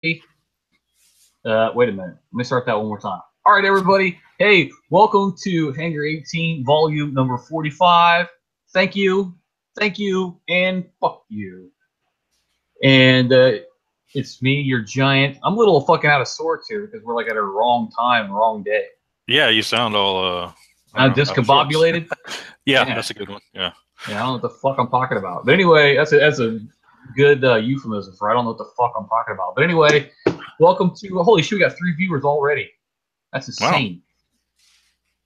Wait a minute. Let me start that one more time. All right, everybody. Hey, welcome to Hangar 18, volume number 45. Thank you, and fuck you. And it's me, your giant. I'm a little fucking out of sorts here because we're like at a wrong time, wrong day. Yeah, you sound all I'm out of sorts. discombobulated. Yeah, Yeah, that's a good one. Yeah. yeah. I don't know what the fuck I'm talking about. But anyway, that's a good euphemism for I don't know what the fuck I'm talking about. But anyway, welcome to. Holy shit, we got 3 viewers already. That's Wow. insane.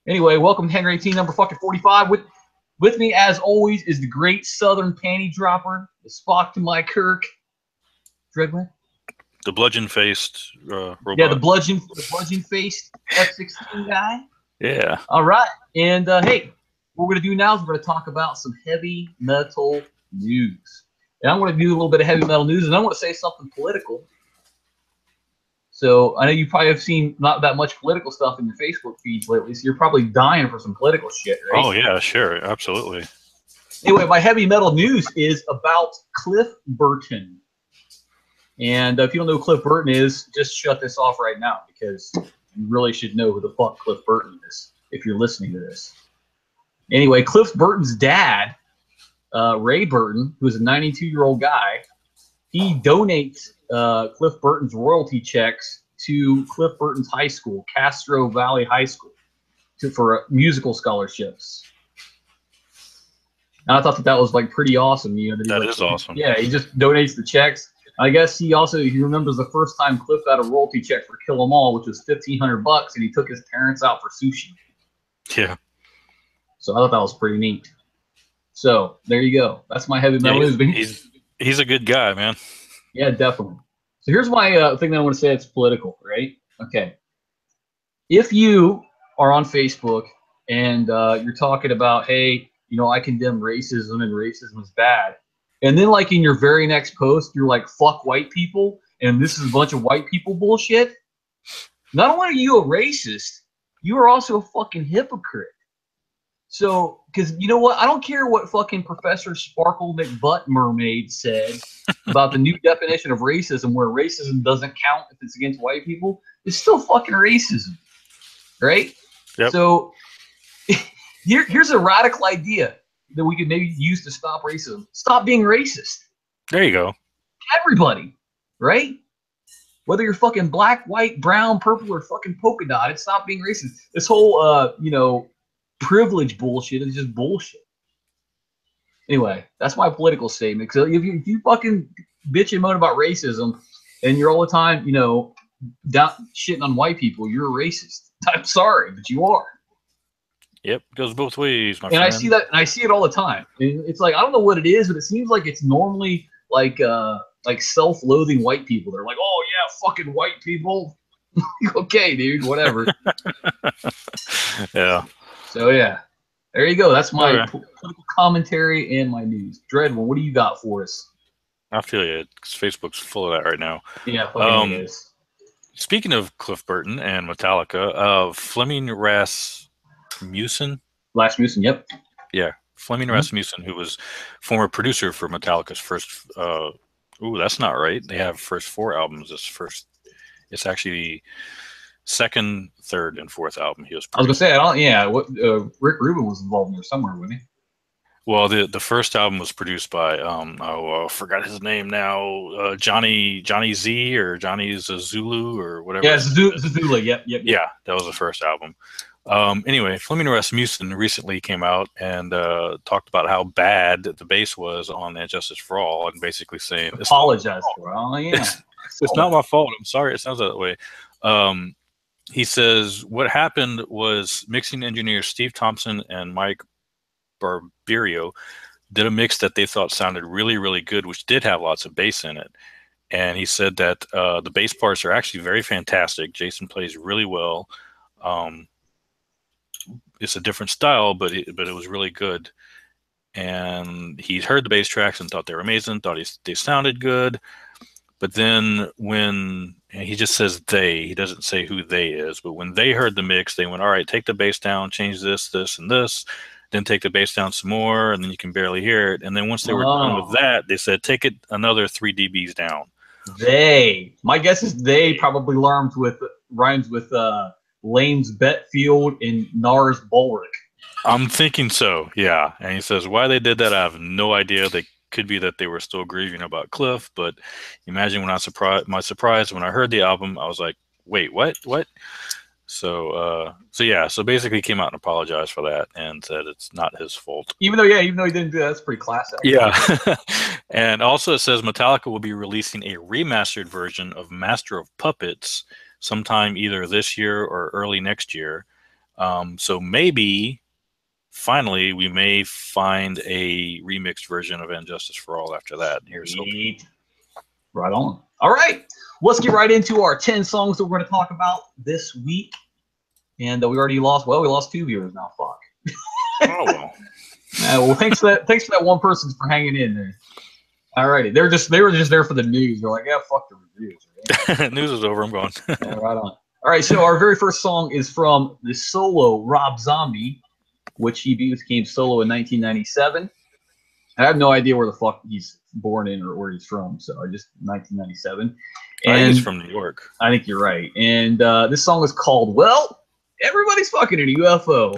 Anyway, welcome to Hangar 18, number fucking 45. With me, as always, is the great Southern panty dropper, the Spock to my Kirk, Dreadway. The bludgeon-faced Yeah, the robot. bludgeon faced F-16 guy. Yeah. All right, and hey, what we're gonna do now is we're gonna talk about some heavy metal news, and I'm gonna do a little bit of heavy metal news, and I want to say something political. So I know you probably have seen not that much political stuff in your Facebook feeds lately, so you're probably dying for some political shit, right? Oh yeah, sure, absolutely. Anyway, my heavy metal news is about Cliff Burton. And if you don't know who Cliff Burton is, just shut this off right now because you really should know who the fuck Cliff Burton is if you're listening to this. Anyway, Cliff Burton's dad, Ray Burton, who's a 92-year-old guy, he donates Cliff Burton's royalty checks to Cliff Burton's high school, Castro Valley High School, for musical scholarships. And I thought that was like pretty awesome. You know, That is awesome. Yeah, he just donates the checks. I guess he remembers the first time Cliff got a royalty check for Kill 'Em All, which was $1,500, and he took his parents out for sushi. Yeah. So I thought that was pretty neat. So there you go. That's my heavy metal news. He's a good guy, man. Yeah, definitely. So here's my thing that I want to say. It's political, right? Okay. If you are on Facebook and you're talking about, hey, you know, I condemn racism and racism is bad. And then, like, in your very next post, you're like, fuck white people, and this is a bunch of white people bullshit. Not only are you a racist, you are also a fucking hypocrite. So, because you know what? I don't care what fucking Professor Sparkle McButt Mermaid said about the new definition of racism, where racism doesn't count if it's against white people. It's still fucking racism, right? Yep. So, here's a radical idea that we could maybe use to stop racism. Stop being racist. There you go. Everybody, right? Whether you're fucking black, white, brown, purple, or fucking polka dotted, stop being racist. This whole, privilege bullshit is just bullshit. Anyway, that's my political statement. So if you fucking bitch and moan about racism and you're all the time, down shitting on white people, you're a racist. I'm sorry, but you are. Yep, goes both ways, my friend. And I see that, and I see it all the time. It's like, I don't know what it is, but it seems like it's normally like self-loathing white people. They're like, oh yeah, fucking white people. Okay, dude, whatever. Yeah. So yeah, there you go. That's my political commentary and my news. Dreadwell, what do you got for us? I feel you, because Facebook's full of that right now. Yeah, fucking it is. Speaking of Cliff Burton and Metallica, Fleming Rasmussen. Yep. Yeah, Fleming Rasmussen, who was former producer for Metallica's first. That's not right. They have first 4 albums. It's actually second, third, and fourth album he was producing. I was gonna say, Rick Rubin was involved in there somewhere, wasn't he? Well, the first album was produced by I forgot his name now, Johnny Z or Johnny Zulu or whatever. Yeah, Zulu. Yep. Yeah, that was the first album. Anyway, Fleming Rasmussen recently came out and talked about how bad the bass was on Injustice for All, and basically saying, apologize for all. Yeah, it's not my fault. I'm sorry. It sounds that way. He says what happened was mixing engineers Steve Thompson and Mike Barberio did a mix that they thought sounded really, really good, which did have lots of bass in it. And he said that the bass parts are actually very fantastic. Jason plays really well. It's a different style, but it was really good. And he heard the bass tracks and thought they were amazing, thought they sounded good. But then when he just says he doesn't say who they is, but when they heard the mix, they went, all right, take the bass down, change this, this, and this, then take the bass down some more, and then you can barely hear it. And then once they were done with that, they said, take it another 3 dBs down. They. My guess is they probably rhymes with Lane's Betfield and Nars Bulwark. I'm thinking so, yeah. And he says why they did that, I have no idea. They could be that they were still grieving about Cliff, but imagine when my surprise when I heard the album, I was like, wait, what? So yeah, so basically he came out and apologized for that and said it's not his fault. Even though he didn't do that, that's pretty classic. Yeah. And also it says Metallica will be releasing a remastered version of Master of Puppets sometime either this year or early next year. So maybe finally we may find a remixed version of And Justice for All after that. Here's hoping. Right on. All right. Let's get right into our 10 songs that we're going to talk about this week. And we already lost. Well, we lost 2 viewers now. Fuck. Oh well. Well, thanks for that one person for hanging in there. All righty. They were just there for the news. They're like, yeah, fuck the reviews. Right? News is over. I'm gone. Yeah, right on. All right. So our very first song is from the solo Rob Zombie, which he became solo in 1997. I have no idea where the fuck he's born in or where he's from. So I just 1997. I think he's from New York. I think you're right. And this song is called, well, Everybody's Fucking in a UFO.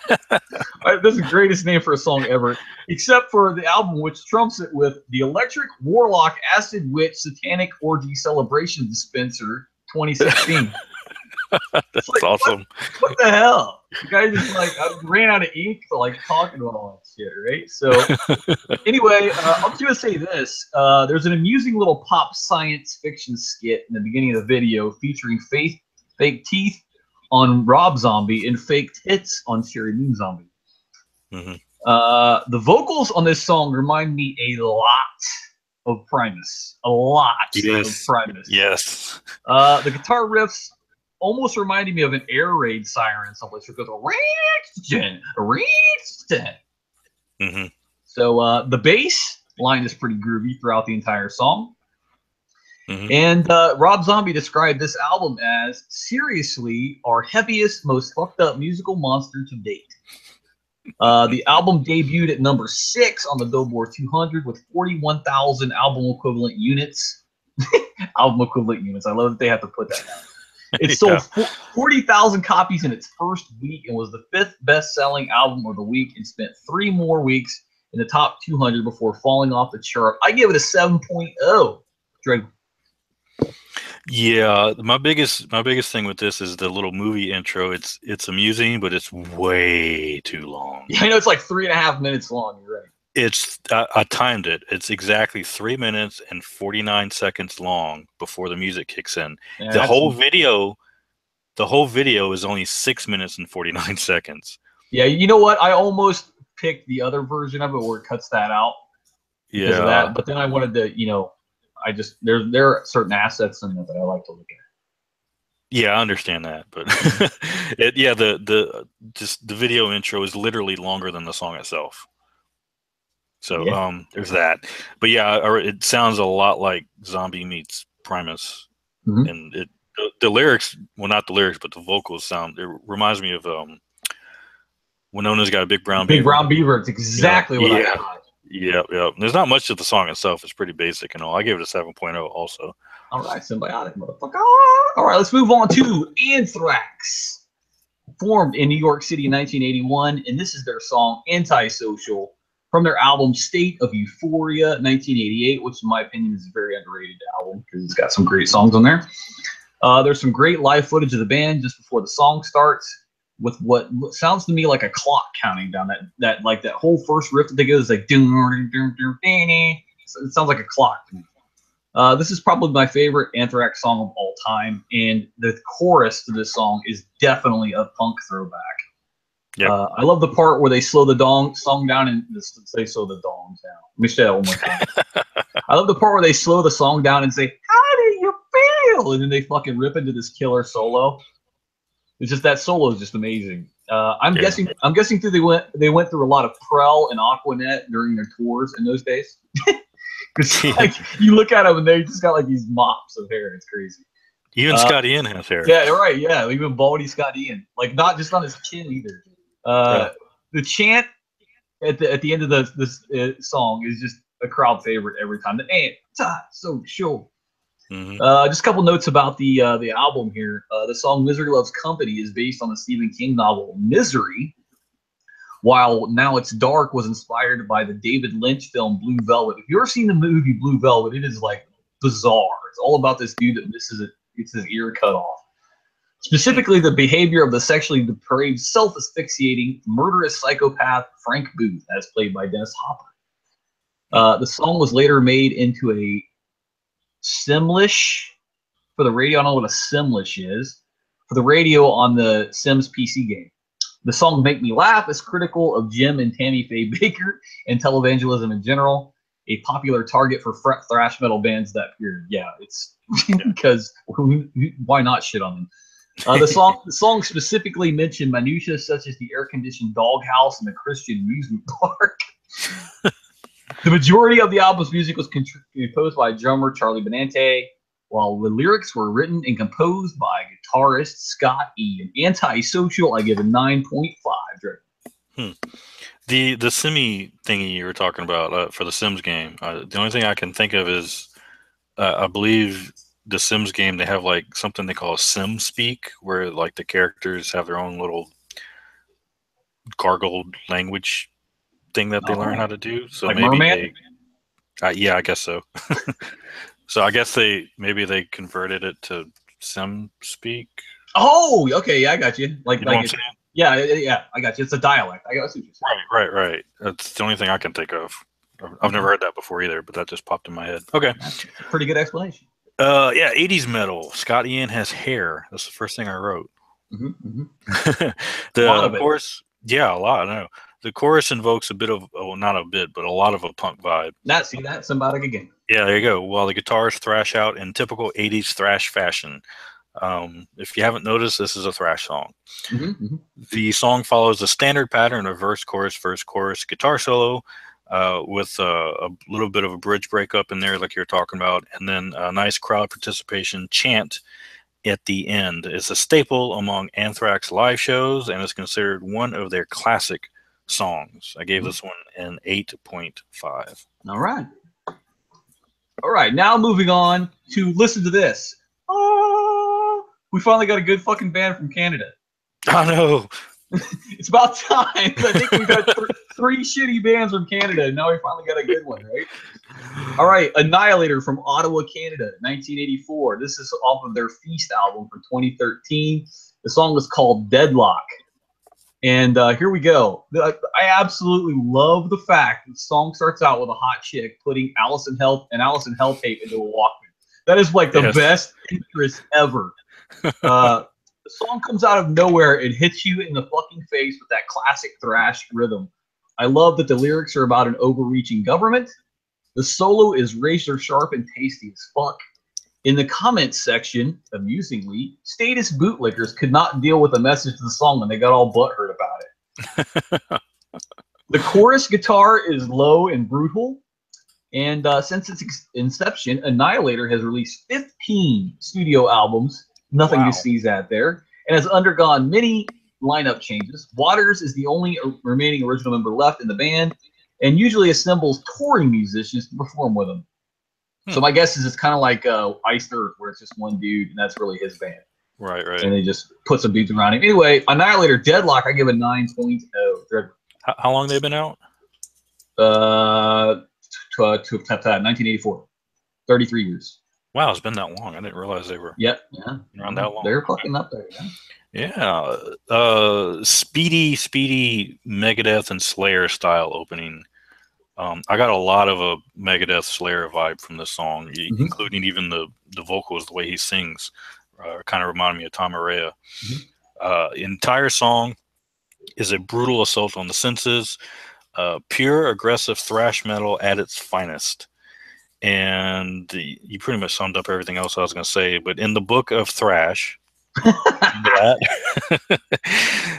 That's the greatest name for a song ever, except for the album, which trumps it with the Electric Warlock Acid Witch Satanic Orgy Celebration Dispenser 2016. That's like, awesome. What the hell? The guy just I ran out of ink for talking about all that shit, right? So anyway, I'm just gonna say this. There's an amusing little pop science fiction skit in the beginning of the video featuring fake teeth on Rob Zombie and fake tits on Sherry Moon Zombie. Mm-hmm. The vocals on this song remind me a lot of Primus. A lot of Primus. Yes. The guitar riffs almost reminded me of an air raid siren. Someplace it goes, mm-hmm. So the bass line is pretty groovy throughout the entire song. Mm-hmm. And Rob Zombie described this album as seriously our heaviest, most fucked up musical monster to date. The album debuted at number 6 on the Billboard 200 with 41,000 album equivalent units. Album equivalent units. I love that they have to put that down. It sold 40,000 copies in its first week and was the 5th best-selling album of the week and spent 3 more weeks in the top 200 before falling off the chart. I give it a 7.0. Drake. Yeah, my biggest thing with this is the little movie intro. It's amusing, but it's way too long. Yeah, I know it's like 3.5 minutes long. You're right. I timed it. It's exactly 3 minutes and 49 seconds long before the music kicks in. Yeah, the whole video is only 6 minutes and 49 seconds. Yeah, you know what? I almost picked the other version of it where it cuts that out. Because of that. But then I wanted to, there are certain assets in it that I like to look at. Yeah, I understand that, but the video intro is literally longer than the song itself. So there's that. But yeah, it sounds a lot like Zombie meets Primus, mm-hmm. and the lyrics, well, not the lyrics, but the vocals sound. It reminds me of Winona's Got a Big Brown Beaver. Big Brown Beaver. It's exactly what I thought. Yeah. There's not much to the song itself. It's pretty basic and all. I gave it a 7.0 also. All right, symbiotic motherfucker. All right, let's move on to Anthrax. Formed in New York City in 1981, and this is their song Antisocial from their album State of Euphoria 1988, which in my opinion is a very underrated album because it's got some great songs on there. There's some great live footage of the band just before the song starts, with what sounds to me like a clock counting down. That whole first riff that they go is like it sounds like a clock to me. This is probably my favorite Anthrax song of all time, and the chorus to this song is definitely a punk throwback. Yep. I love the part where they slow the song down and they slow the dongs down. Let me say that one more time. I love the part where they slow the song down and say, "How do you feel?" And then they fucking rip into this killer solo. It's just that solo is just amazing. I'm guessing too they went through a lot of Prel and Aquanet during their tours in those days. Because you look at them and they just got like these mops of hair. It's crazy. Even Scott Ian has hair. Yeah, right. Yeah, even baldy Scott Ian. Like not just on his chin either. The chant at the end of this song is just a crowd favorite every time. The so sure. Mm-hmm. Just a couple notes about the album here. The song "Misery Loves Company" is based on the Stephen King novel Misery, while "Now It's Dark" was inspired by the David Lynch film Blue Velvet. If you've ever seen the movie Blue Velvet, it is like bizarre. It's all about this dude that misses it, gets his ear cut off. Specifically, the behavior of the sexually depraved, self-asphyxiating, murderous psychopath Frank Booth, as played by Dennis Hopper. The song was later made into a Simlish for the radio. I don't know what a Simlish is. For the radio on the Sims PC game. The song "Make Me Laugh" is critical of Jim and Tammy Faye Baker and televangelism in general, a popular target for thrash metal bands that period. Yeah, it's because why not shit on them? The song specifically mentioned minutiae such as the air-conditioned doghouse and the Christian amusement park. The majority of the album's music was composed by drummer Charlie Benante, while the lyrics were written and composed by guitarist Scott Ian. Antisocial, I give a 9.5. The Simi thingy you were talking about for the Sims game, the only thing I can think of is I believe the Sims game, they have like something they call Sim Speak, where like the characters have their own little gargled language thing that they learn how to do. So like maybe Merman? yeah, I guess so. So I guess they converted it to Sim Speak. Oh, okay, yeah, I got you. Like, you know what I'm saying? Yeah, I got you. It's a dialect. I got you. Right. That's the only thing I can think of. I've never heard that before either, but that just popped in my head. Okay. That's a pretty good explanation. Yeah, 80s metal. Scott Ian has hair. That's the first thing I wrote. The chorus, yeah, a lot. I know. The chorus invokes a bit of, not a bit, but a lot of a punk vibe. See that symbiotic again. Yeah, there you go. While the guitars thrash out in typical 80s thrash fashion. If you haven't noticed, this is a thrash song. The song follows a standard pattern of verse, chorus, guitar solo, with a little bit of a bridge breakup in there, like you're talking about, and then a nice crowd participation chant at the end. It's a staple among Anthrax live shows and is considered one of their classic songs. I gave this one an 8.5. All right. Now moving on to listen to this. Oh, we finally got a good fucking band from Canada. I know. It's about time. I think we've had three shitty bands from Canada, and now we finally got a good one, right? All right, Annihilator from Ottawa, Canada, 1984. This is off of their Feast album from 2013. The song was called Deadlock. And here we go. I absolutely love the fact that the song starts out with a hot chick putting Allison Hell tape into a Walkman. That is like the best interest ever. The song comes out of nowhere. It hits you in the fucking face with that classic thrash rhythm. I love that the lyrics are about an overreaching government. The solo is razor sharp and tasty as fuck. In the comments section, amusingly, status bootlickers could not deal with the message of the song and they got all butthurt about it. The chorus guitar is low and brutal. And since its inception, Annihilator has released 15 studio albums. Nothing to sneeze at there. And has undergone many lineup changes. Waters is the only remaining original member left in the band and usually assembles touring musicians to perform with him. So my guess is it's kind of like Iced Earth, where it's just one dude, and that's really his band. Right. And they just put some dudes around him. Anyway, Annihilator Deadlock, I give a 9.0. How long they been out? 1984. 33 years. Wow, it's been that long. I didn't realize they were around that long. They're fucking up there, Yeah. Speedy Megadeth and Slayer style opening. I got a lot of a Megadeth Slayer vibe from this song, including even the vocals, the way he sings, kind of reminded me of Tom Araya. Entire song is a brutal assault on the senses, pure aggressive thrash metal at its finest. And you pretty much summed up everything else I was going to say, but in the book of thrash,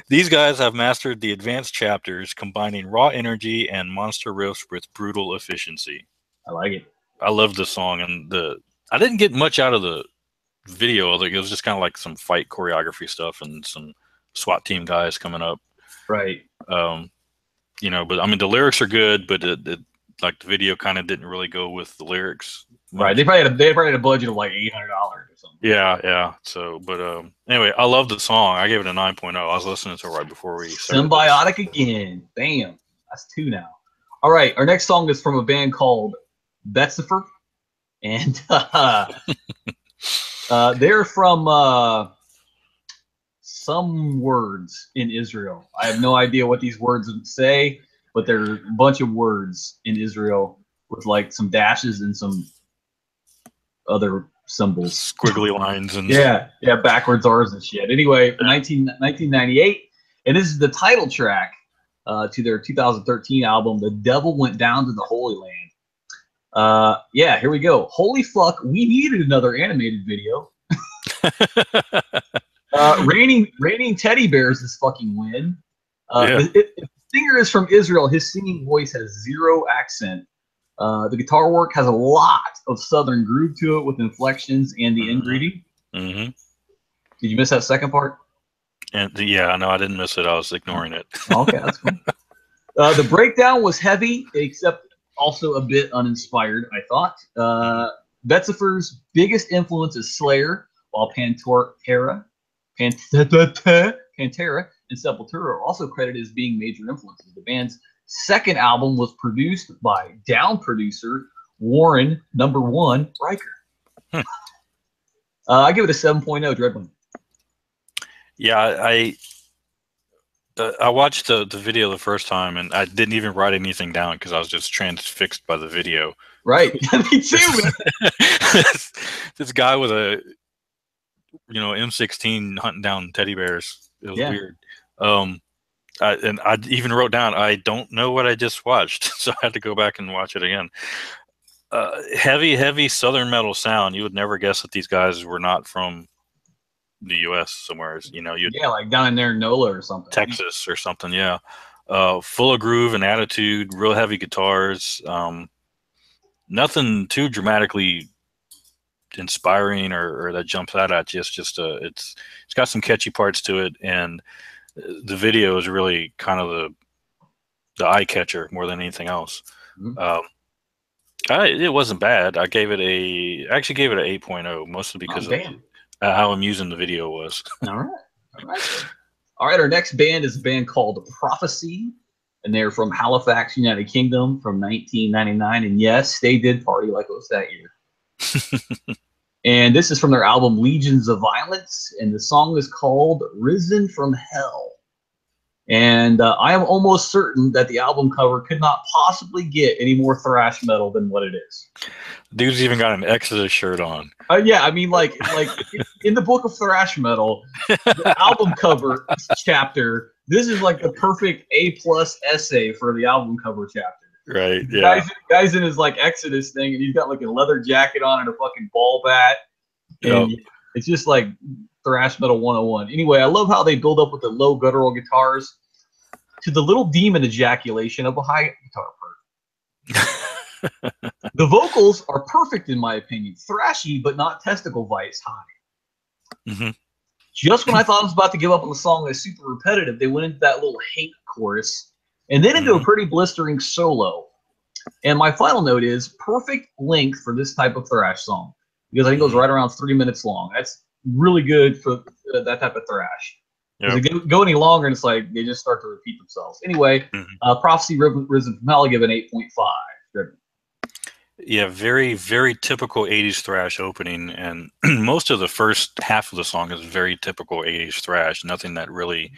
these guys have mastered the advanced chapters, combining raw energy and monster riffs with brutal efficiency. I like it. I love this song, and I didn't get much out of the video. It was just kind of like some fight choreography stuff and some SWAT team guys coming up. Right. But I mean, the lyrics are good, but like the video kind of didn't really go with the lyrics Right. much. They probably had a budget of like $800 or something. Yeah, yeah. So, but anyway, I love the song. I gave it a 9.0. I was listening to it right before we started this. Symbiotic again. Bam. That's 2 now. All right. Our next song is from a band called Betzifer. And they're from some words in Israel. I have no idea what these words say, but they're a bunch of words in Israel with like some dashes and some other symbols. Squiggly lines and Yeah, backwards R's and shit. Anyway, 1998, and this is the title track to their 2013 album, The Devil Went Down to the Holy Land. Yeah, here we go. Holy fuck, we needed another animated video. Raining teddy bears this fucking win. The singer is from Israel. His singing voice has 0 accent. The guitar work has a lot of southern groove to it with inflections and the inbreeding. Mm-hmm. Did you miss that second part? And yeah, no, I didn't miss it. I was ignoring it. Okay, that's cool. The breakdown was heavy, except also a bit uninspired, I thought. Betzifer's biggest influence is Slayer, while Pantera, and Sepultura are also credited as being major influences. The band's second album was produced by Down producer Warren #1 Riker. I give it a 7.0, Dreadwind. Yeah, I watched the video the first time, and I didn't even write anything down because I was just transfixed by the video. Right, me too. This guy with a M16 hunting down teddy bears. It was weird. And I even wrote down, I don't know what I just watched, so I had to go back and watch it again. Heavy southern metal sound. You would never guess that these guys were not from the U.S. somewhere. Like down in there in NOLA or something. Texas or something, yeah. Full of groove and attitude, real heavy guitars. Nothing too dramatically inspiring or that jumps out at you. It's just it's got some catchy parts to it, and the video is really kind of the eye catcher more than anything else. Mm-hmm. It wasn't bad. I actually gave it an 8.0, mostly because of how amusing the video was. All right. Our next band is a band called Prophecy, and they're from Halifax, United Kingdom, from 1999. And yes, they did party like it was that year. And this is from their album Legions of Violence, and the song is called Risen from Hell. And I am almost certain that the album cover could not possibly get any more thrash metal than what it is. Dude's even got an Exodus shirt on. Yeah, I mean, like in the book of thrash metal, the album cover chapter, this is like the perfect A+ essay for the album cover chapter. Right, yeah. Guy's in his like Exodus thing, and he's got like a leather jacket on and a fucking ball bat. And it's just like thrash metal 101. Anyway, I love how they build up with the low guttural guitars to the little demon ejaculation of a high guitar part. The vocals are perfect in my opinion. Thrashy, but not testicle vice high. Mm-hmm. Just when I thought I was about to give up on the song that's super repetitive, they went into that little hate chorus and then into a pretty blistering solo. And my final note is perfect length for this type of thrash song, because I think it goes right around 3 minutes long. That's really good for that type of thrash. If they go any longer, and it's like they just start to repeat themselves. Anyway, Prophecy Risen from Hell, I give an 8.5. Yeah, very, very typical 80s thrash opening, and most of the first half of the song is very typical 80s thrash. Nothing that really,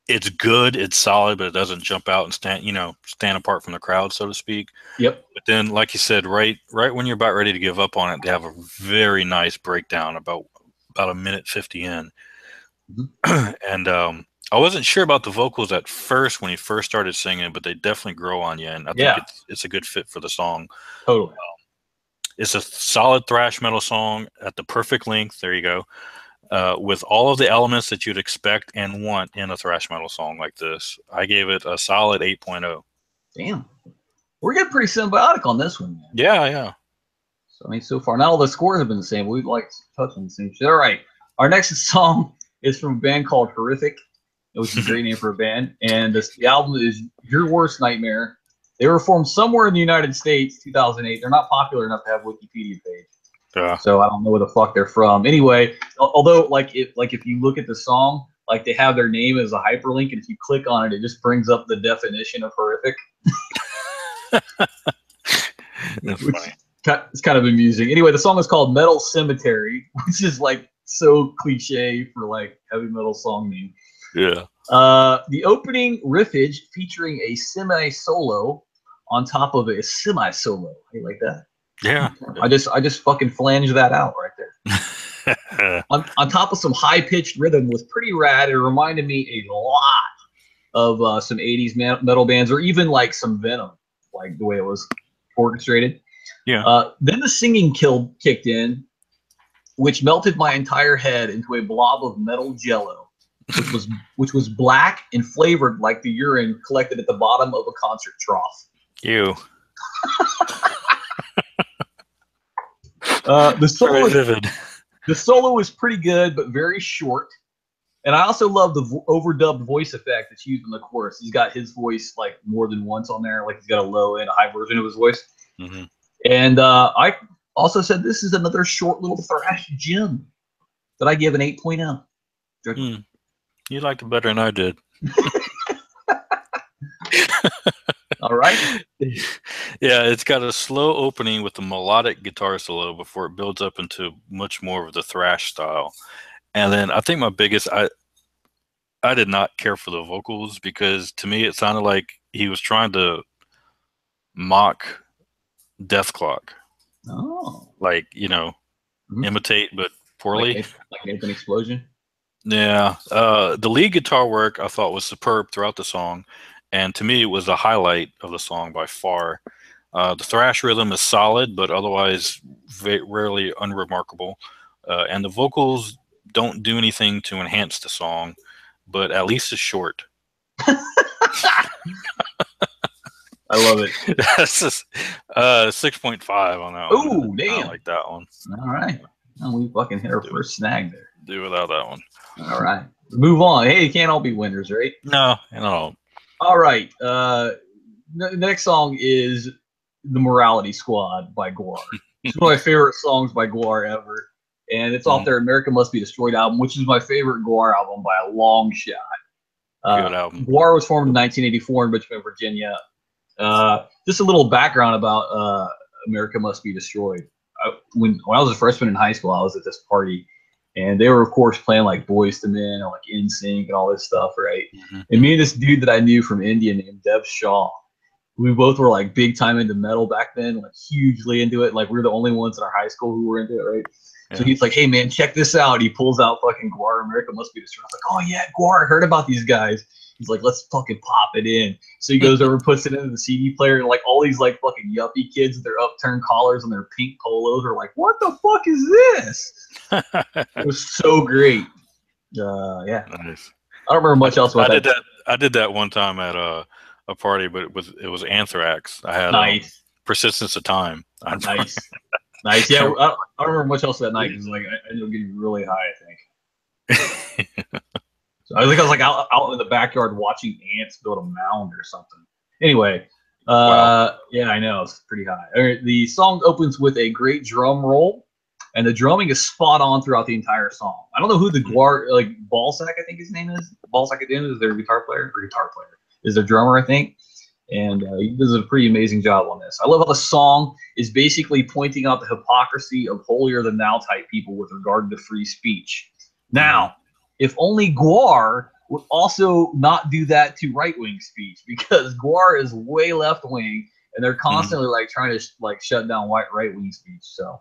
it's good, it's solid, but it doesn't jump out and stand apart from the crowd, so to speak. Yep. But then, like you said, right when you're about ready to give up on it, they have a very nice breakdown about a minute 50 in. Mm-hmm. And I wasn't sure about the vocals at first when he first started singing, but they definitely grow on you, and I think it's a good fit for the song. Totally. It's a solid thrash metal song at the perfect length. There you go. With all of the elements that you'd expect and want in a thrash metal song like this. I gave it a solid 8.0. Damn. We're getting pretty symbiotic on this one, man. Yeah. So, I mean, so far, not all the scores have been the same, but we've like touched on the same shit. All right. Our next song is from a band called Horrific, which is a great name for a band. And the album is Your Worst Nightmare. They were formed somewhere in the United States, 2008. They're not popular enough to have a Wikipedia page. Yeah. So I don't know where the fuck they're from. Anyway, although if you look at the song, like they have their name as a hyperlink, and if you click on it, it just brings up the definition of horrific. That's funny. It's kind of amusing. Anyway, the song is called Metal Cemetery, which is like so cliche for like heavy metal song name. Yeah. The opening riffage featuring a semi-solo on top of a semi-solo. You like that? Yeah. I just fucking flanged that out right there. on top of some high-pitched rhythm was pretty rad. It reminded me a lot of some 80s metal bands, or even like some Venom, like the way it was orchestrated. Yeah. Then the singing kicked in, which melted my entire head into a blob of metal jello, which was black and flavored like the urine collected at the bottom of a concert trough. Ew. The solo is pretty good, but very short. And I also love the overdubbed voice effect that's used in the chorus. He's got his voice like more than once on there. Like he's got a low and a high version of his voice. Mm-hmm. And I also said this is another short little thrash gem that I give an 8.0. You liked it better than I did. All right. Yeah, it's got a slow opening with a melodic guitar solo before it builds up into much more of the thrash style. And then I think my biggest, I did not care for the vocals because to me it sounded like he was trying to mock Death Clock. Oh. Like, imitate, but poorly. Like Nathan Explosion? Yeah. The lead guitar work I thought was superb throughout the song. And to me, it was the highlight of the song by far. The thrash rhythm is solid, but otherwise rarely unremarkable. And the vocals don't do anything to enhance the song, but at least it's short. I love it. That's just 6.5 on that one. Ooh, damn. I like that one. All right. Well, we fucking hit our first snag there. Do without that one. All right. Move on. Hey, it can't all be winners, right? No. All right. The next song is The Morality Squad by Gwar. It's one of my favorite songs by Gwar ever. And it's off their America Must Be Destroyed album, which is my favorite Gwar album by a long shot. Good album. Gwar was formed in 1984 in Richmond, Virginia. Just a little background about America Must Be Destroyed. When I was a freshman in high school, I was at this party, and they were, of course, playing like Boyz II Men and like NSYNC and all this stuff, right? Mm-hmm. And me and this dude that I knew from India named Dev Shaw, we both were like big time into metal back then, like hugely into it. Like we were the only ones in our high school who were into it, right? Yeah. So he's like, "Hey man, check this out." He pulls out fucking Gwar, America Must Be Destroyed. I was like, "Oh yeah, Gwar, I heard about these guys." He's like, "Let's fucking pop it in." So he goes over, puts it into the CD player, and like all these like fucking yuppie kids with their upturned collars and their pink polos are like, "What the fuck is this?" It was so great. Yeah. Nice. I don't remember much else about that. I did that one time at a party, but it was Anthrax. I had nice. Persistence of Time. Nice. Nice. Yeah, I don't remember much else that night because like I ended up getting really high, I think. So I think I was like out in the backyard watching ants build a mound or something. Anyway, wow. Yeah, I know it's pretty high. The song opens with a great drum roll, and the drumming is spot on throughout the entire song. I don't know who the Gwar, like Ballsack, I think his name is. Ballsack at the end is their guitar player is their drummer, I think. And he does a pretty amazing job on this. I love how the song is basically pointing out the hypocrisy of holier-than-thou type people with regard to free speech. Now, if only Gwar would also not do that to right-wing speech, because Gwar is way left-wing, and they're constantly like trying to like shut down right-wing speech. So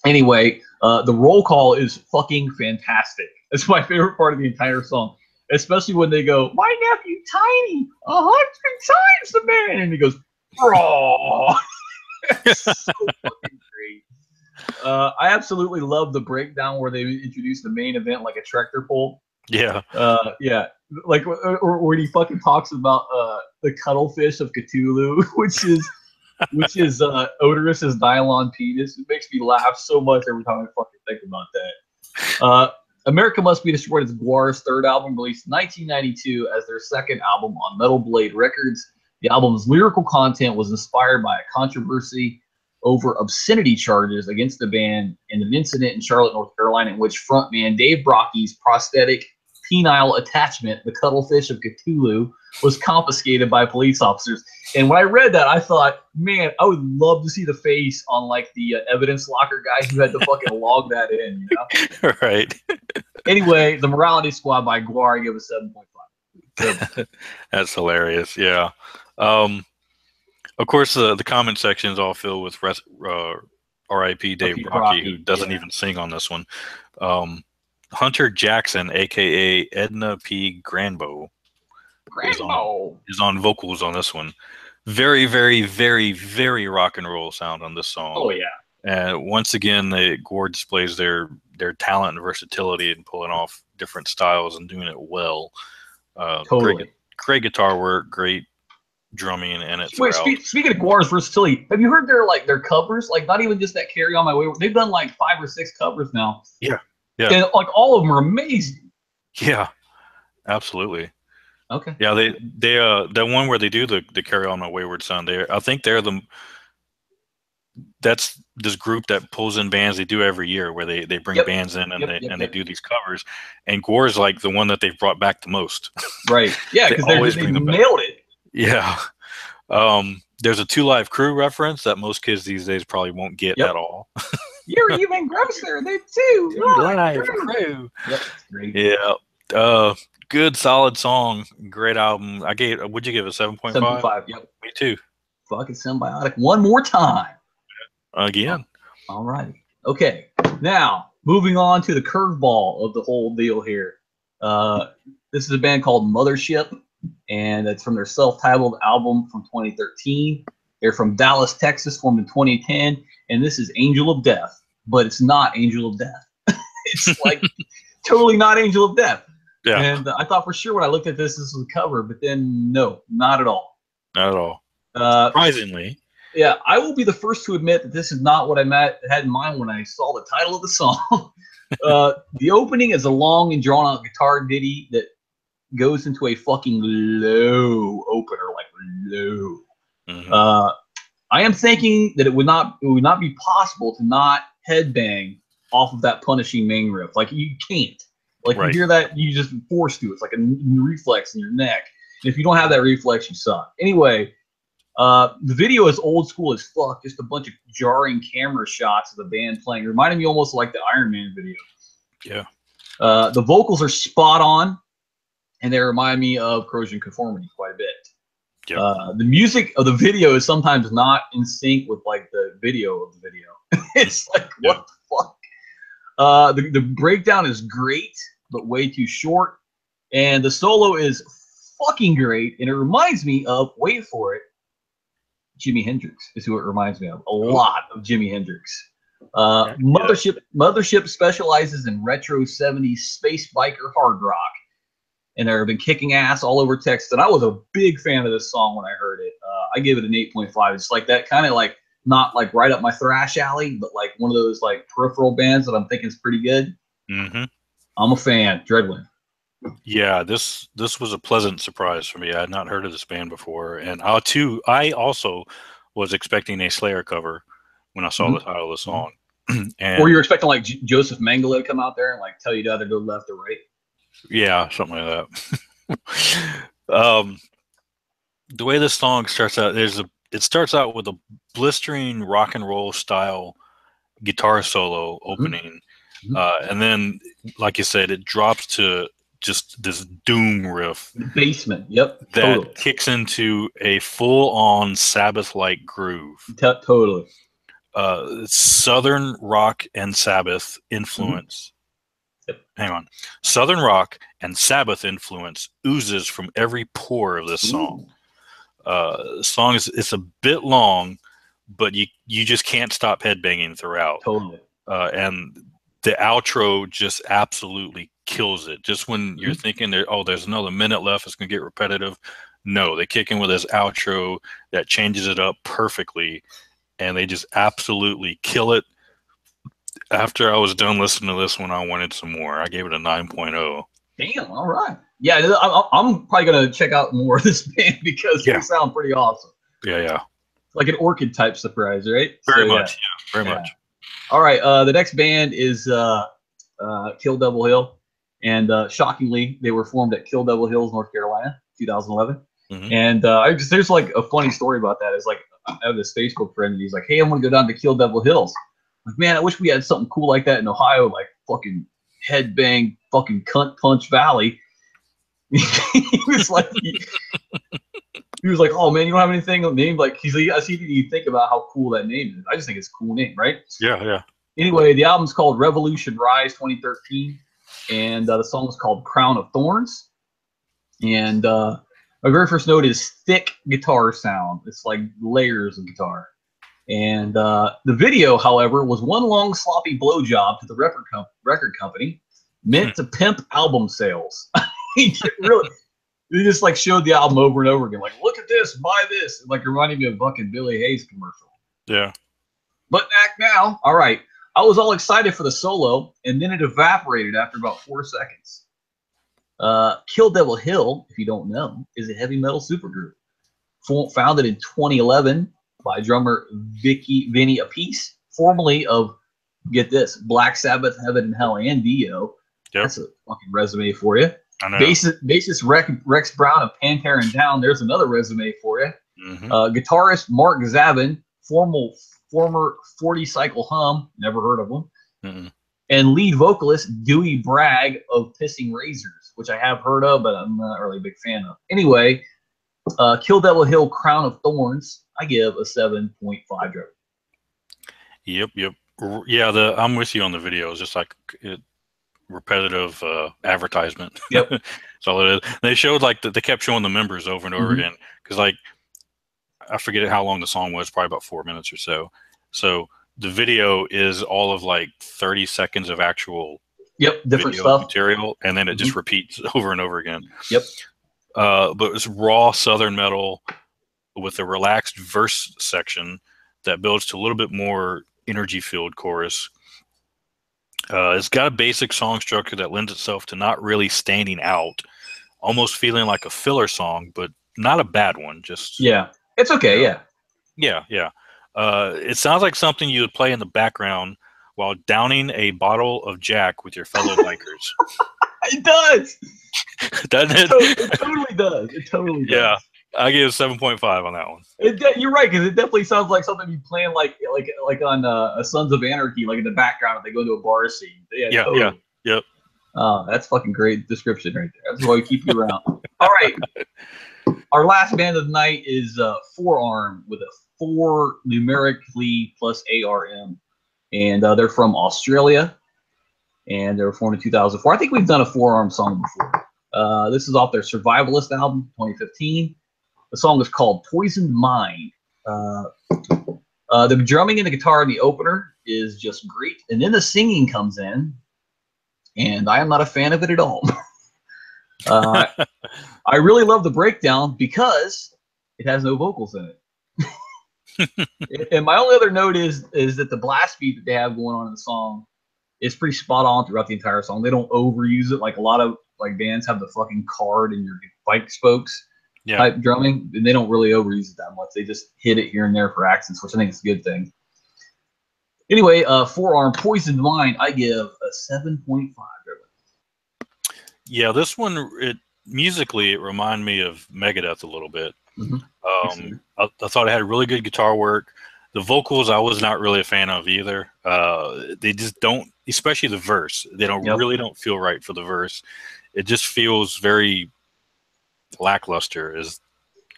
anyway, the roll call is fucking fantastic. It's my favorite part of the entire song. Especially when they go, "My nephew Tiny, 100 times the man," and he goes, "Raw." So fucking great. I absolutely love the breakdown where they introduce the main event like a tractor pull. Yeah. Yeah. Like when he fucking talks about the cuttlefish of Cthulhu, which is odorous as nylon penis. It makes me laugh so much every time I fucking think about that. America Must Be Destroyed is Gwar's third album, released in 1992 as their second album on Metal Blade Records. The album's lyrical content was inspired by a controversy over obscenity charges against the band in an incident in Charlotte, North Carolina, in which frontman Dave Brockie's prosthetic penile attachment, the cuttlefish of Cthulhu, was confiscated by police officers. And when I read that, I thought, man, I would love to see the face on like the evidence locker guy who had to fucking log that in, you know? Right. Anyway, the Morality Squad by Guar, I give it 7.5. That's hilarious. Yeah. Of course, the comment section is all filled with R.I.P. Dave Brockie, who doesn't even sing on this one. Hunter Jackson, a.k.a. Edna P. Granbo, is on vocals on this one. Very, very, very, very rock and roll sound on this song. Oh, yeah. And once again, Gore displays their talent and versatility in pulling off different styles and doing it well. Totally. Great guitar work, great drumming in it. Wait, speaking of Guar's versatility, have you heard their covers? Like, not even just that Carry On My Way. They've done like 5 or 6 covers now. Yeah. Yeah. And like all of them are amazing. Yeah. Absolutely. Okay. Yeah, they the one where they do the Carry On My Wayward Son, I think that's this group that pulls in bands they do every year where they bring bands in and they do these covers, and Gore's like the one that they've brought back the most. Right. Yeah, because they nailed it. Yeah. There's a 2 Live Crew reference that most kids these days probably won't get at all. You're even grosser than 2 Live Crew. Yep, great. Yeah. Good, solid song. Great album. Would you give it 7.5? 7.5, yep. Me too. Fucking Symbiotic one more time. Again. All right. Okay. Now, moving on to the curveball of the whole deal here. This is a band called Mothership, and it's from their self-titled album from 2013. They're from Dallas, Texas, formed in 2010, and this is Angel of Death, but it's not Angel of Death. It's like totally not Angel of Death. Yeah. And I thought for sure when I looked at this was a cover, but then no, not at all. Not at all. Surprisingly. Yeah, I will be the first to admit that this is not what I had in mind when I saw the title of the song. The opening is a long and drawn-out guitar ditty that goes into a fucking low opener, like low. Mm-hmm. I am thinking that it would not be possible to not headbang off of that punishing main riff. Like, you can't. Like, you hear that, you just forced to. It's like a reflex in your neck. And if you don't have that reflex, you suck. Anyway, the video is old school as fuck. Just a bunch of jarring camera shots of the band playing. It reminded me almost like the Iron Man video. Yeah. The vocals are spot on, and they remind me of Corrosion Conformity quite a bit. Yep. The music of the video is sometimes not in sync with like the video of the video. It's like, what the fuck? The breakdown is great, but way too short. And the solo is fucking great. And it reminds me of, wait for it, Jimi Hendrix is who it reminds me of. A lot of Jimi Hendrix. Mothership specializes in retro 70s space biker hard rock. And they've been kicking ass all over Texas. And I was a big fan of this song when I heard it. I gave it an 8.5. It's like that kind of like, not like right up my thrash alley, but like one of those like peripheral bands that I'm thinking is pretty good. Mm-hmm. I'm a fan. Dreadwind. Yeah, this was a pleasant surprise for me. I had not heard of this band before, and I also was expecting a Slayer cover when I saw the title of the song. And, or you're expecting like Joseph Mengele to come out there and like tell you to either go left or right. Yeah, something like that. The way this song starts out, it starts out with a blistering rock and roll style guitar solo opening. Mm-hmm. And then, like you said, it drops to just this doom riff. The basement, yep. That kicks into a full-on Sabbath-like groove. Totally. Southern rock and Sabbath influence. Mm-hmm. Hang on. Southern rock and Sabbath influence oozes from every pore of this song. The song it's a bit long, but you just can't stop headbanging throughout. Totally. And the outro just absolutely kills it. Just when you're thinking there's another minute left, it's gonna get repetitive. No, they kick in with this outro that changes it up perfectly, and they just absolutely kill it. After I was done listening to this one, I wanted some more. I gave it a 9.0. Damn. All right. Yeah, I'm probably gonna check out more of this band because they Yeah, sound pretty awesome. yeah. Like an orchid type surprise, right? So Very yeah, much. Yeah, very yeah. much. All right. The next band is Kill Devil Hill, and shockingly, they were formed at Kill Devil Hills, North Carolina, 2011. Mm-hmm. And there's like a funny story about that. Is like I have this Facebook friend, and he's like, "Hey, I'm gonna go down to Kill Devil Hills." I'm like, man, I wish we had something cool like that in Ohio, like fucking headbang, fucking cunt punch valley. he was like, he was like, "Oh man, you don't have anything named like." He's like, "I see you think about how cool that name is. I just think it's a cool name, right?" Yeah. Anyway, the album's called Revolution Rise 2013, and the song is called Crown of Thorns. And my very first note is thick guitar sound. It's like layers of guitar. And the video, however, was one long sloppy blowjob to the record company, meant to pimp album sales. he really, they just like showed the album over and over again, like, look at this, buy this. It, like reminding me of fucking Billy Hayes commercial. Yeah. But back now, all right. I was all excited for the solo, and then it evaporated after about 4 seconds. Kill Devil Hill, if you don't know, is a heavy metal supergroup founded in 2011 by drummer Vinny Appice, formerly of, get this, Black Sabbath, Heaven and Hell, and Dio. Yep. That's a fucking resume for you. I know. Bassist Rex Brown of Pantera and Down. There's another resume for you. Mm-hmm. Guitarist Mark Zavin, former 40 Cycle Hum, never heard of them. Mm-hmm. And lead vocalist Dewey Bragg of Pissing Razors, which I have heard of, but I'm not really a big fan of. Anyway, Kill Devil Hill, Crown of Thorns, I give a 7.5 rating. Yep. Yeah, I'm with you on the video. It's just like repetitive advertisement. Yep. That's all it is. They showed like they kept showing the members over and over again because like I forget how long the song was, probably about 4 minutes or so. So the video is all of like 30 seconds of actual different stuff material, and then it just repeats over and over again. Yep. But it's raw Southern metal with a relaxed verse section that builds to a little bit more energy-filled chorus. It's got a basic song structure that lends itself to not really standing out, almost feeling like a filler song, but not a bad one. Just it's okay. Yeah. It sounds like something you would play in the background while downing a bottle of Jack with your fellow bikers. It does. Doesn't it? It totally does. It totally does. Yeah, I give 7.5 on that one. You're right, because it definitely sounds like something you plan like on a Sons of Anarchy, like in the background if they go into a bar scene. Yeah. Yep. That's fucking great description right there. That's why we keep you around. All right. Our last band of the night is Forearm with a 4 numerically plus ARM. And they're from Australia. And they were formed in 2004. I think we've done a Forearm song before. This is off their Survivalist album, 2015. The song is called Poisoned Mind. The drumming and the guitar in the opener is just great. And then the singing comes in. And I am not a fan of it at all. I really love the breakdown because it has no vocals in it. And my only other note is that the blast beat that they have going on in the song is pretty spot on throughout the entire song. They don't overuse it like a lot of like bands have the fucking card in your bike spokes type drumming, and they don't really overuse it that much. They just hit it here and there for accents, which I think is a good thing. Anyway, Forearm, Poisoned Mind, I give a 7.5. Yeah, this one, musically, it reminded me of Megadeth a little bit. I thought it had really good guitar work. The vocals, I was not really a fan of either. They just don't, especially the verse. They really don't feel right for the verse. It just feels very lackluster. Is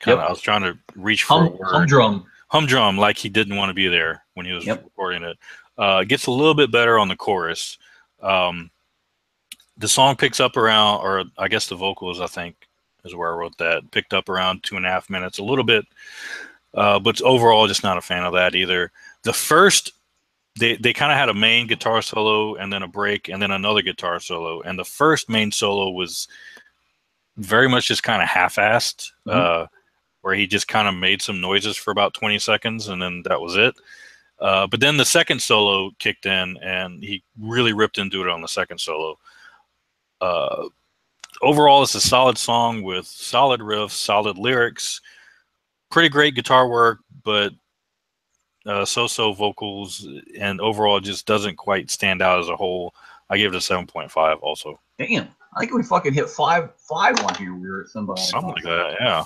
kind of I was trying to reach for a word. Humdrum, like he didn't want to be there when he was recording it. It gets a little bit better on the chorus. The song picks up around, or I guess the vocals, I think, is where I wrote that, picked up around 2.5 minutes, a little bit, but overall, just not a fan of that either. The first, they kind of had a main guitar solo and then a break and then another guitar solo. And the first main solo was very much just kind of half-assed, where he just kind of made some noises for about 20 seconds and then that was it. But then the second solo kicked in and he really ripped into it on the second solo. overall, it's a solid song with solid riffs, solid lyrics, pretty great guitar work, but so-so vocals, and overall just doesn't quite stand out as a whole. I give it a 7.5 also. Damn, I think we fucking hit five on here. We were at somebody. Something like that, yeah.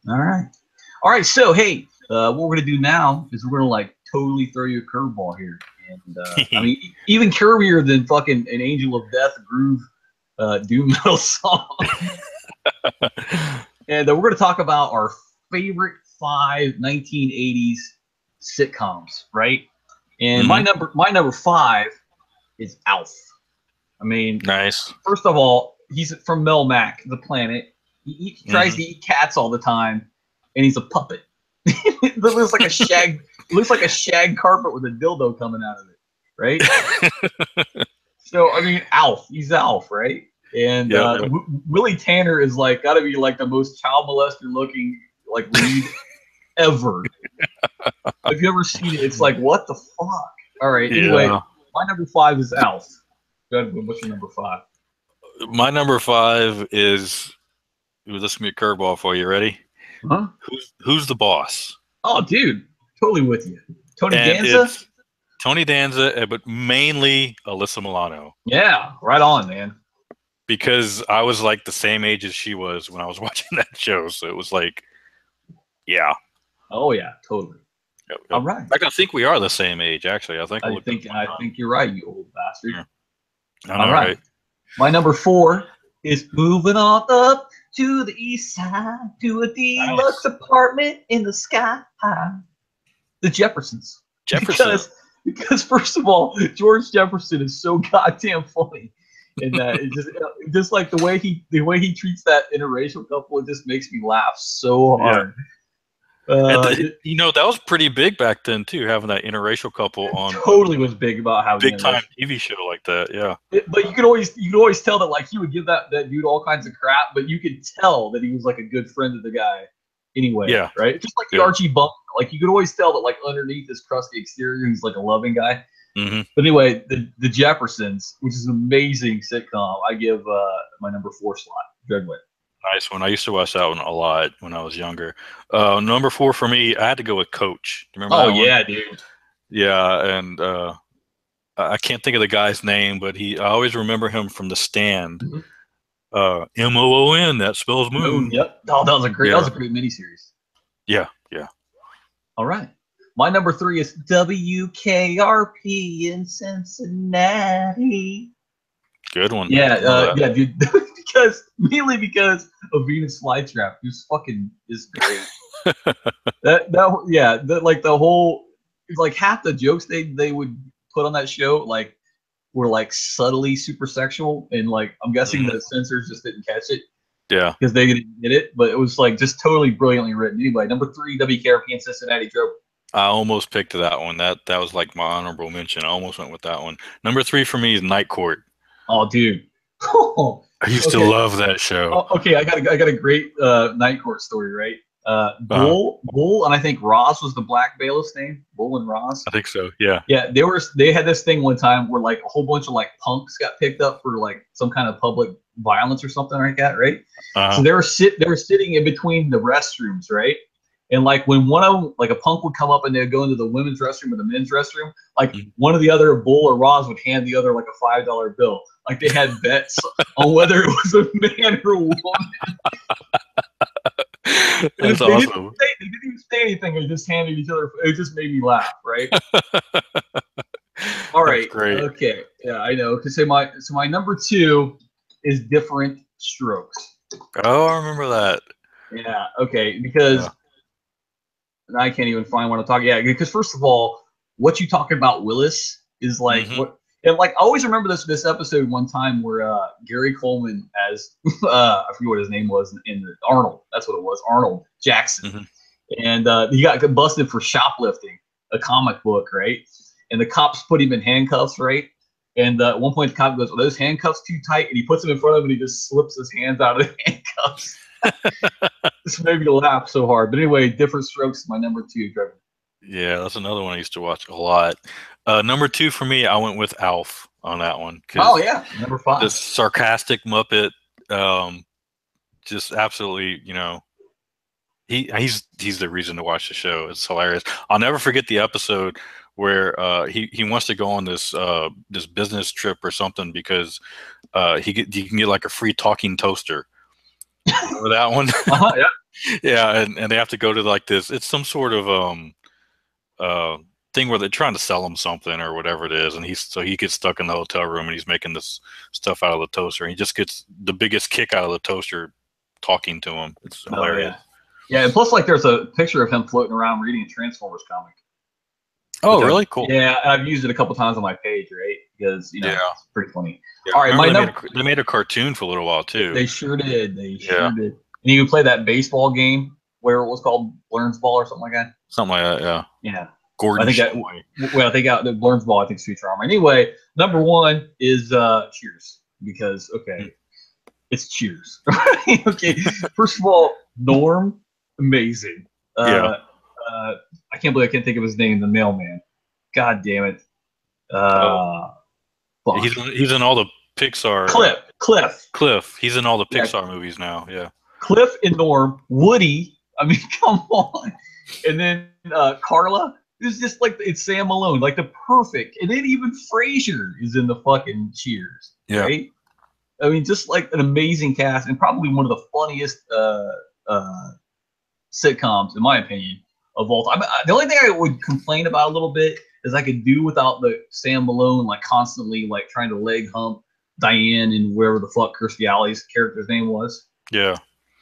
All right. So hey, what we're gonna do now is we're gonna like totally throw you a curveball here, and I mean even curvier than fucking an Angel of Death groove doom metal song. And we're gonna talk about our favorite 5 1980s sitcoms, right? And my number 5 is Alf. I mean, nice. First of all, he's from Mel Mac, the planet. He tries to eat cats all the time, and he's a puppet. It looks like a shag. Looks like a shag carpet with a dildo coming out of it, right? So I mean, Alf. He's Alf, right? And Willie Tanner is like got to be like the most child molester looking like lead ever. If you ever seen it, it's like what the fuck. All right. Anyway, my number 5 is Alf. Go ahead. What's your number 5? My number 5 is. This is gonna be a curveball for you. Ready? Huh? Who's the boss? Oh, dude, totally with you. Tony Danza. Tony Danza, but mainly Alyssa Milano. Yeah, right on, man. Because I was like the same age as she was when I was watching that show, so it was like, yeah. Oh yeah, totally. Yep. All right. In fact, I think we are the same age. Actually, I think you're right, you old bastard. Yeah. I know, right? My number 4 is moving on up to the east side to a deluxe apartment in the sky. The Jeffersons. Because first of all, George Jefferson is so goddamn funny, and it just like the way he treats that interracial couple, it just makes me laugh so hard. Yeah. That was pretty big back then too, having that interracial couple on. Totally was big about having big time TV show like that, yeah. But you could always tell that like he would give that dude all kinds of crap, but you could tell that he was like a good friend of the guy anyway. Yeah. Right? Just like the Archie Bunker. Like you could always tell that like underneath this crusty exterior, he's like a loving guy. Mm-hmm. But anyway, the Jeffersons, which is an amazing sitcom, I give my number 4 slot. Dreadway. Nice one. I used to watch that one a lot when I was younger. Number 4 for me, I had to go with Coach. Do you remember that one? Dude. Yeah, and I can't think of the guy's name, but I always remember him from The Stand. Mm-hmm. MOON, that spells moon. Yep. Oh, that was a great miniseries. Yeah. All right. My number 3 is WKRP in Cincinnati. Good one. Yeah, dude. Mainly because of Venus Flytrap, who's fucking is great. The whole like half the jokes they would put on that show like were like subtly super sexual, and like I'm guessing the censors just didn't catch it. Yeah, because they didn't get it, but it was like just totally brilliantly written. Anyway, number 3, WKRP in Cincinnati. Joe. I almost picked that one. That was like my honorable mention. I almost went with that one. Number 3 for me is Night Court. Oh, dude. I used to love that show. Oh, okay, I got a great Night Court story, right? Bull, and I think Ross was the black bailiff's name. Bull and Ross. I think so. Yeah. Yeah, they had this thing one time where like a whole bunch of like punks got picked up for like some kind of public violence or something like that, right? So they were sitting in between the restrooms, right? And like when one of them, like a punk would come up and they'd go into the women's restroom or the men's restroom, like one of the other, Bull or Roz, would hand the other like a $5 bill. Like they had bets on whether it was a man or a woman. That's they awesome. They didn't even say anything. They just handed each other. It just made me laugh, right? All right. Great. Okay. Yeah, I know. So my number 2 is Different Strokes. Oh, I remember that. Yeah. Okay. Because I can't even find what I'm talking. Yeah. Because first of all, what you talking about, Willis, is like what. And like I always remember this episode one time where Gary Coleman as I forget what his name was in Arnold. That's what it was, Arnold Jackson, and he got busted for shoplifting a comic book, right? And the cops put him in handcuffs, right? And at one point the cop goes, "Are those handcuffs too tight?" And he puts them in front of him and he just slips his hands out of the handcuffs. This made me laugh so hard. But anyway, Different Strokes is my number 2, Trevor. Yeah, that's another one I used to watch a lot. Number 2 for me, I went with Alf on that one. Oh yeah, number 5. This sarcastic Muppet Just absolutely, he's the reason to watch the show. It's hilarious. I'll never forget the episode where he wants to go on this business trip or something because he can get like a free talking toaster. Remember that one? Yeah. Yeah, and they have to go to like this. It's some sort of thing where they're trying to sell him something or whatever it is, and he gets stuck in the hotel room and he's making this stuff out of the toaster, and he just gets the biggest kick out of the toaster talking to him. It's hilarious. Yeah, and plus, like, there's a picture of him floating around reading a Transformers comic. Oh, really? Cool. Yeah, I've used it a couple times on my page, right? Because it's pretty funny. Yeah, all right, they made a cartoon for a little while too. They sure did. They sure did. And you could play that baseball game where it was called Blurns Ball or something like that. Something like that, yeah. Yeah. Gordon. I think the Blurns Ball, I think, is Futurama. Anyway, number one is Cheers, because it's Cheers. Okay, first of all, Norm, amazing. I can't believe I can't think of his name, the mailman. God damn it. He's in all the Pixar. Cliff. He's in all the Pixar movies now. Yeah. Cliff and Norm. Woody. I mean, come on. And then Carla. It's just like it's Sam Malone, like the perfect. And then even Frasier is in the fucking Cheers. Yeah. Right? I mean, just like an amazing cast and probably one of the funniest sitcoms, in my opinion, of all time. The only thing I would complain about a little bit is I could do without the Sam Malone, like, constantly, like, trying to leg hump Diane and wherever the fuck Kirstie Alley's character's name was. Yeah.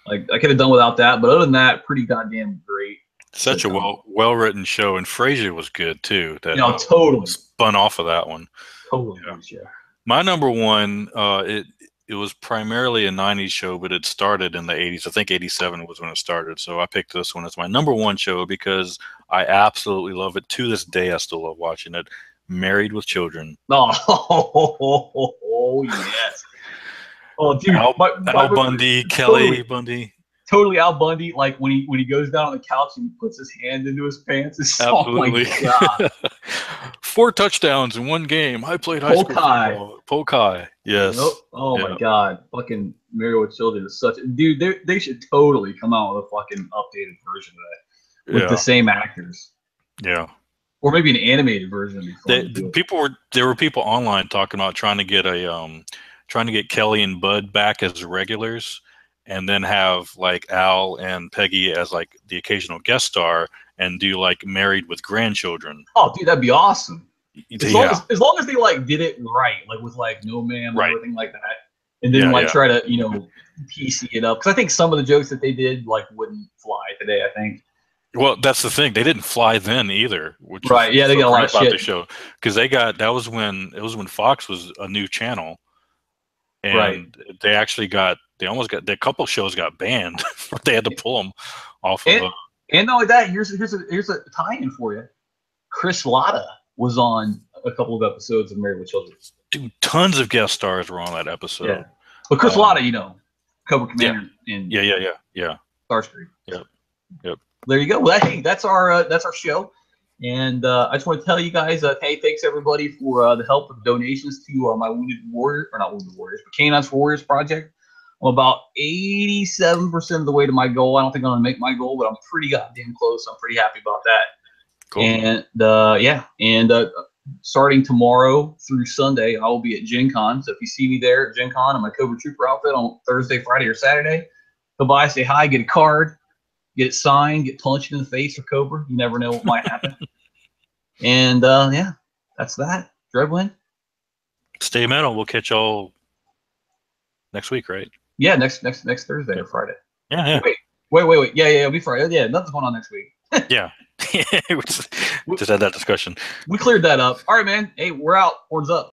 Like, I could have done without that, but other than that, pretty goddamn great. Such a well written show, and Frasier was good too. That totally spun off of that one. Totally, yeah. My number one, it was primarily a '90s show, but it started in the '80s. I think '87 was when it started. So I picked this one as my number one show because I absolutely love it. To this day, I still love watching it. Married with Children. Oh yes. Oh, dude, Al Bundy, Kelly Bundy. Totally Al Bundy, like when he goes down on the couch and he puts his hand into his pants. Absolutely. Oh my God. 4 touchdowns in one game. I played high school football. Pokai. Yes. Oh my God. Fucking Married with Children is such a dude. They should totally come out with a fucking updated version of that with the same actors. Yeah. Or maybe an animated version. There were people online talking about trying to get Kelly and Bud back as regulars, and then have like Al and Peggy as like the occasional guest star, and do like Married with Grandchildren. Oh, dude, that'd be awesome. As long as they like did it right, like with like No Ma'am and everything like that, and then try to PC it up, because I think some of the jokes that they did like wouldn't fly today. I think. Well, that's the thing. They didn't fly then either. Which they got a lot of shit. The show, because that was when Fox was a new channel, and they actually almost got a couple shows got banned. They had to pull them off of. And not only that, here's a tie-in for you. Chris Latta was on a couple of episodes of Married with Children. Dude, tons of guest stars were on that episode. Yeah, but Chris Latta, Cobra Commander in Starscream. Yep. There you go. Well, hey, that's our show, and I just want to tell you guys, hey, thanks everybody for the help with donations to my Wounded Warrior, or not Wounded Warriors, but Canines for Warriors project. I'm about 87% of the way to my goal. I don't think I'm gonna make my goal, but I'm pretty goddamn close. I'm pretty happy about that. Cool. And starting tomorrow through Sunday, I will be at Gen Con. So if you see me there at Gen Con in my Cobra Trooper outfit on Thursday, Friday, or Saturday, come by, say hi, get a card. Get it signed, get punched in the face for Cobra. You never know what might happen. And that's that. Dreadwind. Stay metal. We'll catch y'all next week, right? Yeah, next Thursday or Friday. Yeah. Wait. Yeah, it'll be Friday. Yeah, nothing's going on next week. Yeah. We just had that discussion. We cleared that up. All right, man. Hey, we're out. Horns up.